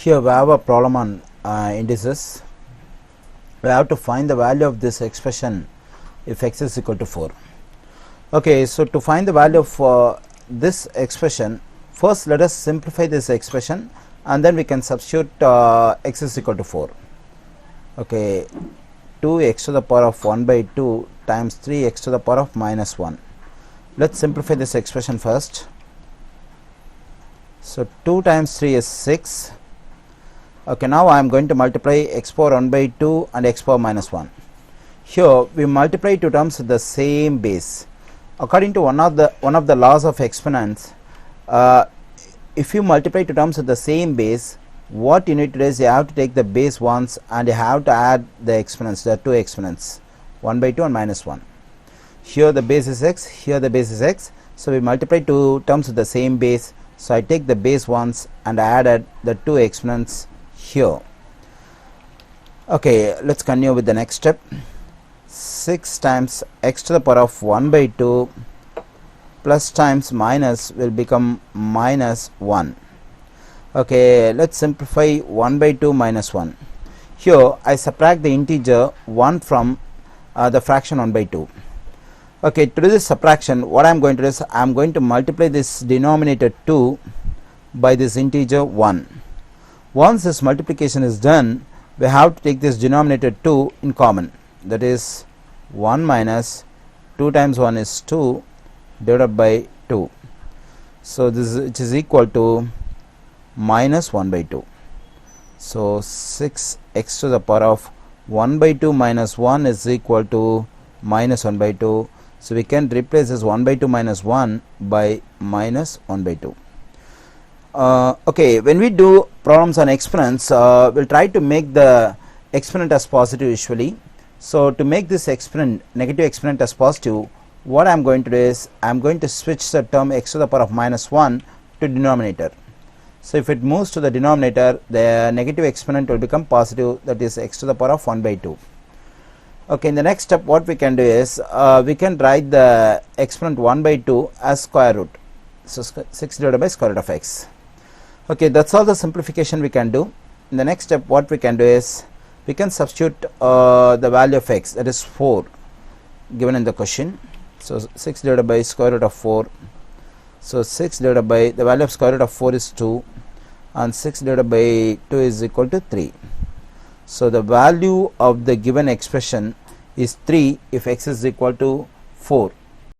Here we have a problem on indices. We have to find the value of this expression if x is equal to 4. Okay, so to find the value of this expression, first let us simplify this expression and then we can substitute x is equal to 4. Okay, 2x to the power of 1 by 2 times 3x to the power of minus 1. Let's simplify this expression first. So 2 times 3 is 6. Okay, now I am going to multiply x power 1 by 2 and x power minus 1. Here we multiply two terms with the same base. According to one of the laws of exponents, if you multiply two terms with the same base, what you need to do is you have to take the base once and you have to add the exponents, the two exponents, 1 by 2 and minus 1. Here the base is x, here the base is x, so we multiply two terms with the same base. So I take the base once and I added the two exponents here. Okay, let's continue with the next step. 6 times x to the power of 1 by 2 plus times minus will become minus 1. Okay, let's simplify 1 by 2 minus 1. Here I subtract the integer 1 from the fraction 1 by 2. Okay, to do this subtraction, what I am going to do is I am going to multiply this denominator 2 by this integer 1. Once this multiplication is done, we have to take this denominator 2 in common. That is 1 minus 2 times 1 is 2 divided by 2. So this which is equal to minus 1 by 2. So 6x to the power of 1 by 2 minus 1 is equal to minus 1 by 2. So we can replace this 1 by 2 minus 1 by minus 1 by 2. Okay, when we do problems on exponents, we'll try to make the exponent as positive usually. So to make this exponent, negative exponent as positive, what I'm going to do is I'm going to switch the term x to the power of minus 1 to denominator. So if it moves to the denominator, the negative exponent will become positive, that is x to the power of 1 by 2. Okay, in the next step what we can do is we can write the exponent 1 by 2 as square root. So 6 divided by square root of x. Okay, that's all the simplification we can do. In the next step what we can do is we can substitute the value of x, that is 4, given in the question. So 6 divided by square root of 4. So 6 divided by the value of square root of 4 is 2 and 6 divided by 2 is equal to 3. So the value of the given expression is 3 if x is equal to 4.